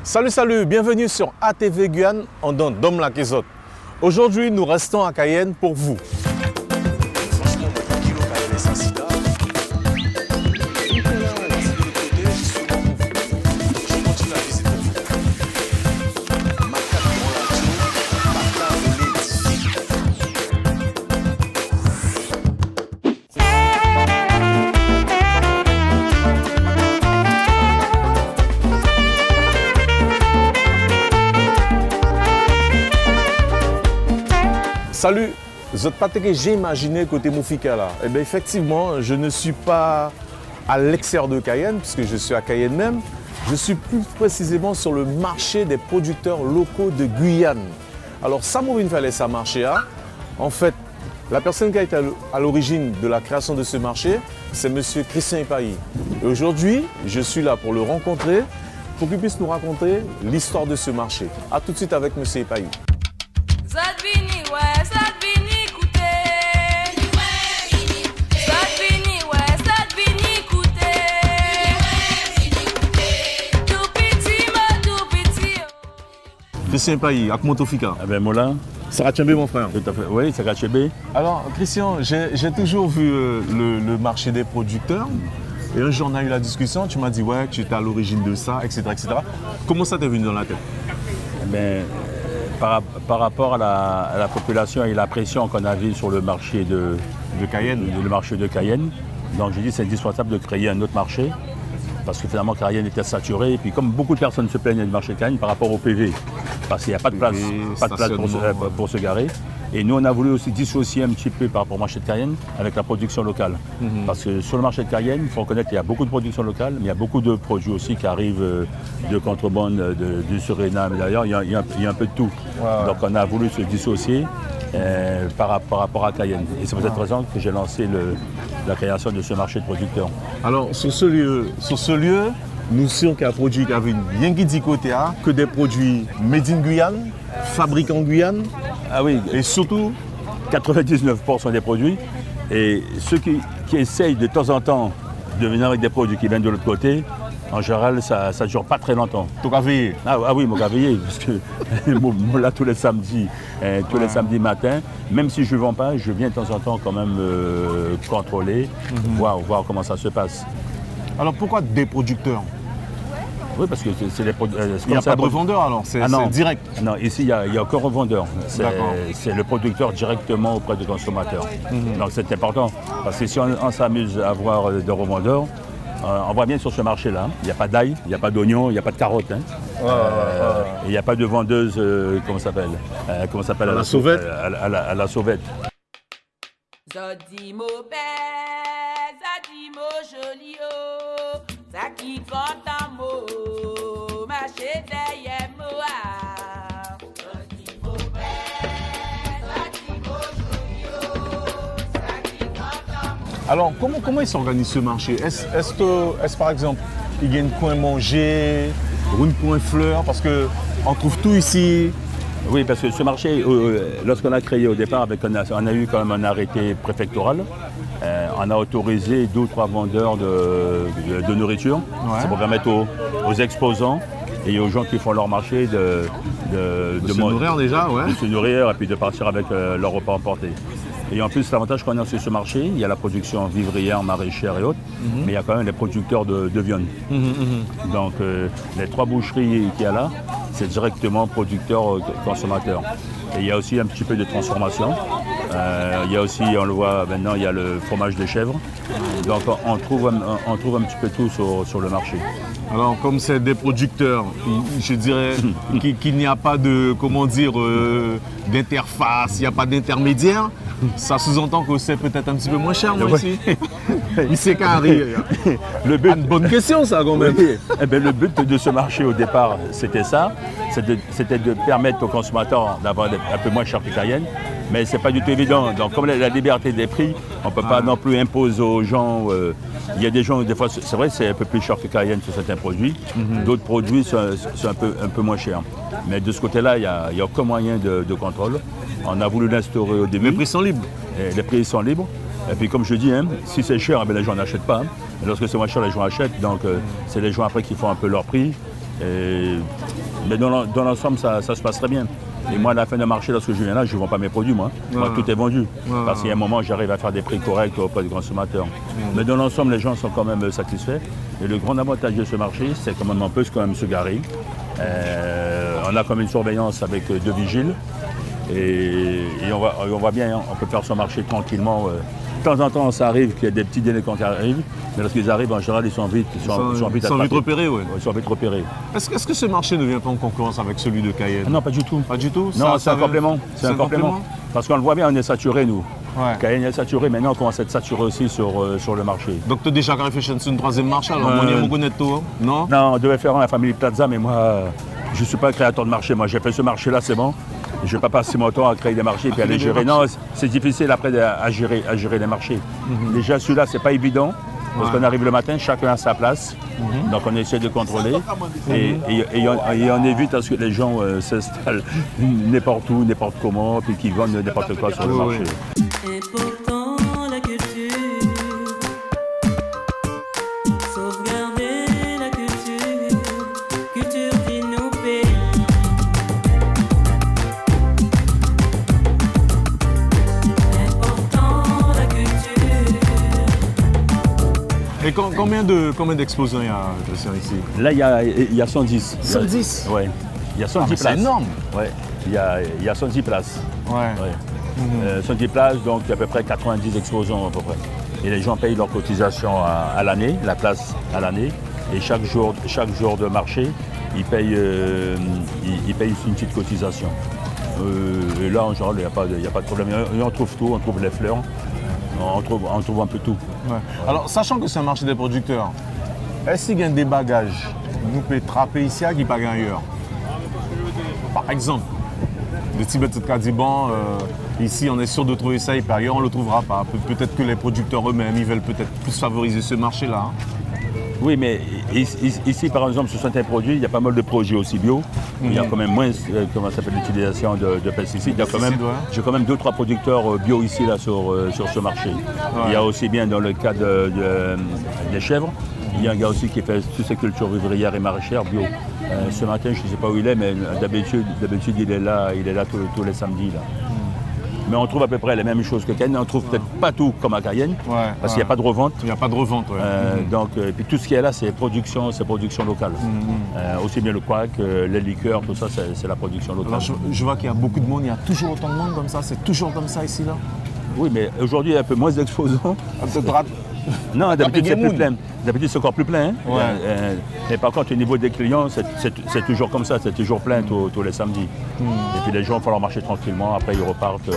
Salut, salut, bienvenue sur ATV Guyane en don Dom la Kézot. Aujourd'hui, nous restons à Cayenne pour vous. Salut, vous pas que j'ai imaginé côté Moufika là. Eh bien effectivement, je ne suis pas à l'extérieur de Cayenne, puisque je suis à Cayenne même. Je suis plus précisément sur le marché des producteurs locaux de Guyane. Alors ça m'a fallait ça marché là. En fait, la personne qui a été à l'origine de la création de ce marché, c'est monsieur Christian Epayi. Et aujourd'hui, je suis là pour le rencontrer, pour qu'il puisse nous raconter l'histoire de ce marché. A tout de suite avec monsieur Epayi. Christian Epayi, avec Motofika. Eh bien, Mola. Sarachembe, mon frère. Tout à fait. Oui, Sarachembe. Alors, Christian, j'ai toujours vu le marché des producteurs. Et un jour, on a eu la discussion. Tu m'as dit, ouais, tu étais à l'origine de ça, etc., etc. Comment ça t'est venu dans la tête? Eh bien, par rapport à la population et la pression qu'on a vue sur le marché de Cayenne, donc j'ai dit c'est indispensable de créer un autre marché. Parce que finalement, Cayenne était saturée. Et puis, comme beaucoup de personnes se plaignaient du marché de Cayenne par rapport au PV, parce qu'il n'y a pas de place, pour se garer. Et nous, on a voulu aussi dissocier un petit peu par rapport au marché de Cayenne avec la production locale. Parce que sur le marché de Cayenne, il faut reconnaître qu'il y a beaucoup de production locale, mais il y a beaucoup de produits aussi qui arrivent de contrebande, du Suriname. D'ailleurs, il y a un peu de tout. Ouais. Donc, on a voulu se dissocier par rapport à Cayenne. Et c'est pour cette raison que j'ai lancé la création de ce marché de producteurs. Alors, sur ce lieu, nous sommes qu'un produit qui avait bien dit côté A, que des produits made in Guyane, fabriqués en Guyane. Ah oui. Et surtout 99% des produits. Et ceux qui essayent de temps en temps de venir avec des produits qui viennent de l'autre côté, en général, ça ne dure pas très longtemps. Tu as veillé? Ah oui, moi j'ai veillé, parce que là, tous les samedis matin, même si je ne vends pas, je viens de temps en temps quand même contrôler, voir comment ça se passe. Alors pourquoi des producteurs? Oui, parce que c'est les produits. Il n'y a pas de revendeur alors, c'est direct? Non, ici, il n'y a aucun revendeur. C'est le producteur directement auprès du consommateur. Donc c'est important, parce que si on s'amuse à avoir des revendeurs, on voit bien sur ce marché-là, il n'y a pas d'ail, il n'y a pas d'oignon, il n'y a pas de carottes. Il n'y a pas de vendeuse, comment ça s'appelle? À la sauvette. À la sauvette. Zodimo belle, Zodimo joli, ça qui compte en mots, marché derrière moi. Zodimo belle, Zodimo joli, ça qui compte en mots. Alors, comment il s'organise ce marché? Est-ce par exemple, il y a une coin manger, une coin fleurs, parce qu'on trouve tout ici? Oui, parce que ce marché, lorsqu'on a créé au départ, on a eu quand même un arrêté préfectoral. On a autorisé 2 ou 3 vendeurs de nourriture. Ouais. C'est pour permettre aux exposants et aux gens qui font leur marché de se nourrir déjà, ouais. De se nourrir et puis de partir avec leur repas emporté. Et en plus, l'avantage qu'on a sur ce marché, il y a la production vivrière, maraîchère et autres, mais il y a quand même les producteurs de viande. Donc les 3 boucheries qu'il y a là, c'est directement producteur consommateur. Et il y a aussi un petit peu de transformation. Il y a aussi, on le voit maintenant, il y a le fromage de chèvre. Donc on trouve un petit peu tout sur le marché. Alors comme c'est des producteurs, je dirais qu'il n'y a pas de, d'interface, il n'y a pas d'intermédiaire. Ça sous-entend que c'est peut-être un petit peu moins cher, moi, ici. Il s'est carré. Une bonne question, ça, quand même. Eh bien, le but de ce marché, au départ, c'était ça. C'était de permettre aux consommateurs d'avoir un peu moins cher que Cayenne. Mais ce n'est pas du tout évident. Donc, comme la liberté des prix, on ne peut pas non plus imposer aux gens. Il y a des gens, des fois, c'est vrai, c'est un peu plus cher que Cayenne sur certains produits. D'autres produits sont un peu moins chers. Mais de ce côté-là, il n'y a aucun moyen de contrôle. On a voulu l'instaurer au début. Les prix sont libres. Et les prix sont libres. Et puis comme je dis, si c'est cher, les gens n'achètent pas. Et lorsque c'est moins cher, les gens achètent. Donc c'est les gens après qui font un peu leur prix. Mais dans l'ensemble, ça se passe très bien. Et moi, à la fin du marché, lorsque je viens là, je ne vends pas mes produits, moi. Moi, tout est vendu. Parce qu'il y a un moment, j'arrive à faire des prix corrects auprès du consommateur. Mais dans l'ensemble, les gens sont quand même satisfaits. Et le grand avantage de ce marché, c'est quand même on peut quand même se garer. On a comme une surveillance avec 2 vigiles. Et on va bien, hein, on peut faire son marché tranquillement. De temps en temps, ça arrive qu'il y a des petits délinquants qui arrivent, mais lorsqu'ils arrivent, en général, ils sont vite repérés, ouais. Ils sont vite repérés. Est-ce que ce marché ne vient pas en concurrence avec celui de Cayenne? Non, pas du tout. Pas du tout? Non, c'est un complément. C'est un complément. Parce qu'on le voit bien, on est saturé, nous. Ouais. Cayenne est saturé, maintenant on commence à être saturé aussi sur le marché. Donc tu as déjà réfléchi sur une 3e marché, alors on y connaît tout, non? Non, on devait faire un à la famille Plaza, mais moi, je ne suis pas un créateur de marché. Moi, j'ai fait ce marché-là, c'est bon. Je ne vais pas passer mon temps à créer des marchés et puis à les gérer. Non, c'est difficile après à gérer les marchés. Déjà, celui-là, c'est pas évident. Parce qu'on arrive le matin, chacun à sa place. Donc on essaie de contrôler. Et on évite à ce que les gens s'installent n'importe où, n'importe comment, puis qu'ils vendent n'importe quoi sur le marché. Important la culture, sauvegarder la culture qui nous paie. Important la culture. Et combien d'exposants il y a Christian, ici? Là, il y a 110. 110? Oui. Il y a 110 places. C'est énorme. Ouais. Il y a 110 places. Ouais. 110 places, donc il y a à peu près 90 exposants à peu près. Et les gens payent leur cotisation à l'année, la place à l'année. Et chaque jour de marché, ils payent une petite cotisation. Et là, en général, il n'y a pas de problème. Et on trouve tout, on trouve les fleurs, on trouve un peu tout. Ouais. Alors, sachant que c'est un marché des producteurs, est-ce qu'il y a des bagages nous peut trapper ici qui pas ailleurs? Par exemple, de Tibet dit bon, ici on est sûr de trouver ça et par ailleurs on ne le trouvera pas. Peut-être que les producteurs eux-mêmes ils veulent peut-être plus favoriser ce marché-là. Hein. Oui, mais ici, par exemple, sur certains produits, il y a pas mal de projets aussi bio. Il y a quand même moins l'utilisation de pesticides. J'ai quand même 2-3 producteurs bio ici là, sur ce marché. Ouais. Il y a aussi bien dans le cas des chèvres, il y a un gars aussi qui fait toutes ces cultures vivrières et maraîchères bio. Ce matin, je ne sais pas où il est, mais d'habitude il est là tous les samedis. Là. Mais on trouve à peu près les mêmes choses que Cayenne. On trouve peut-être pas tout comme à Cayenne, parce qu'il n'y a pas de revente. Il n'y a pas de revente, Donc, puis tout ce qui est là, c'est production locale. Aussi bien le couac, les liqueurs, tout ça, c'est la production locale. Alors, je vois qu'il y a beaucoup de monde, il y a toujours autant de monde comme ça, c'est toujours comme ça ici, là? Oui, mais aujourd'hui, il y a un peu moins d'exposants. Non, d'habitude, c'est plus plein. D'habitude, c'est encore plus plein. Hein. Mais par contre, au niveau des clients, c'est toujours comme ça, c'est toujours plein tous les samedis. Et puis les gens font leur marché tranquillement, après ils repartent.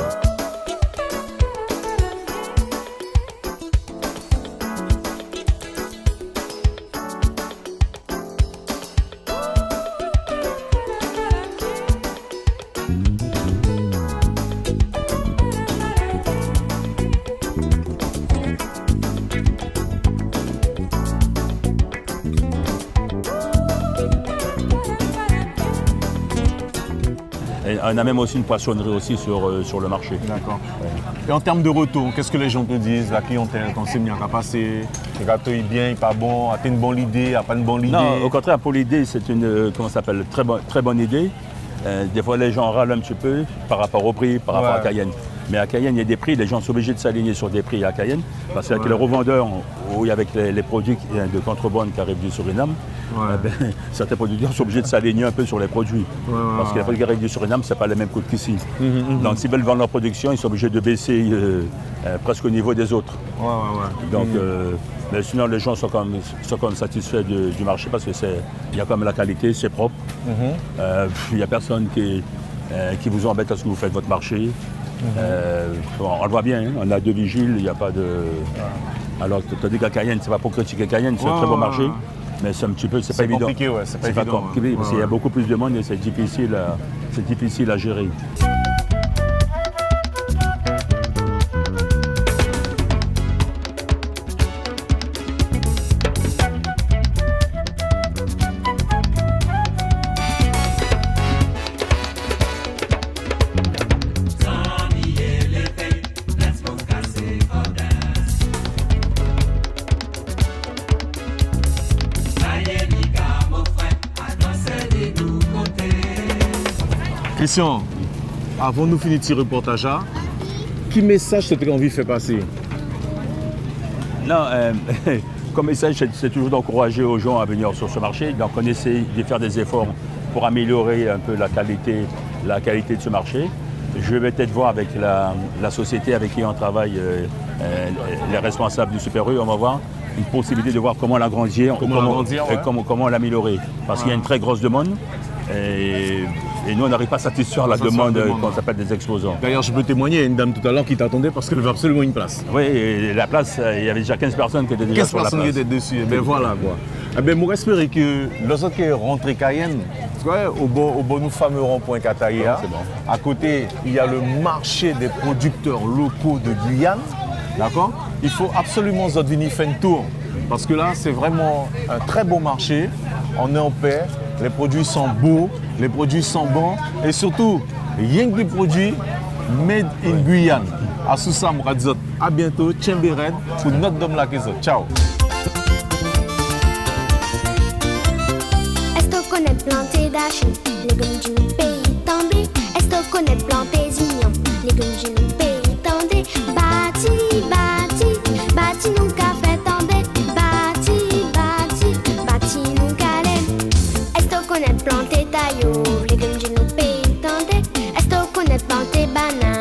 On a même aussi une poissonnerie aussi sur le marché. D'accord. Ouais. Et en termes de retour, qu'est-ce que les gens te disent, la clientèle, quand c'est bien qu'à passer, le gâteau est bien, il n'est pas bon, a-t-il une bonne idée, a pas une bonne idée? Non, au contraire, pour l'idée, c'est une très bonne idée. Des fois, les gens râlent un petit peu par rapport au prix, par rapport à Cayenne. Mais à Cayenne, il y a des prix, les gens sont obligés de s'aligner sur des prix à Cayenne. Parce qu'avec les revendeurs, ou avec les produits de contrebande qui arrivent du Suriname, certains producteurs sont obligés de s'aligner un peu sur les produits. Parce que les produits qui arrivent du Suriname, ce n'est pas les mêmes coûts qu'ici. Donc s'ils veulent vendre leur production, ils sont obligés de baisser presque au niveau des autres. Donc, mais sinon, les gens sont quand même satisfaits du marché parce qu'il y a quand même la qualité, c'est propre. Il n'y a personne qui vous embête à ce que vous faites votre marché. On le voit bien, hein, on a 2 vigiles, il n'y a pas de... Alors, tu as dit qu'à Cayenne, c'est pas pour critiquer Cayenne, c'est un très bon marché, mais c'est un petit peu, c'est pas évident. C'est pas évident. Compliqué, parce qu'il y a beaucoup plus de monde et c'est difficile à gérer. Christian, avant de finir ce reportage, quel message tu as envie de faire passer? Non, comme message, c'est toujours d'encourager aux gens à venir sur ce marché. Donc on essaie de faire des efforts pour améliorer un peu la qualité de ce marché. Je vais peut-être voir avec la société avec qui on travaille, les responsables du Super U, on va voir une possibilité de voir comment l'agrandir, comment l'améliorer. Parce qu'il y a une très grosse demande et nous on n'arrive pas à satisfaire la demande qu'on s'appelle des exposants. D'ailleurs, je peux témoigner, il y a une dame tout à l'heure qui t'attendait parce qu'elle veut absolument une place. Oui, et la place, il y avait déjà 15 personnes qui étaient déjà sur la place. 15 personnes qui étaient dessus, mais voilà quoi. Eh bien, moi j'espère que lorsque tu es rentré Cayenne, au bon fameux rond-point Kataïa, c'est bon. à côté, il y a le marché des producteurs locaux de Guyane. D'accord? Il faut absolument venir faire un tour. Parce que là, c'est vraiment un très beau marché. On est en paix. Les produits sont beaux, les produits sont bons. Et surtout, rien que des produits made in Guyane. À Sousa, à bientôt. Tchemberen pour notre dôme la Kézot. Ciao. Est-ce que tu connais planter d'achou, légumes du pays tendé? Est-ce que tu connais planter zignon, légumes du pays tendé? Bâti, bâti, bâti nous café tendé. Bâti, bâti, bâti nous calais. Est-ce que tu connais planter taillot, légumes du pays tendé? Est-ce que tu connais planter banane?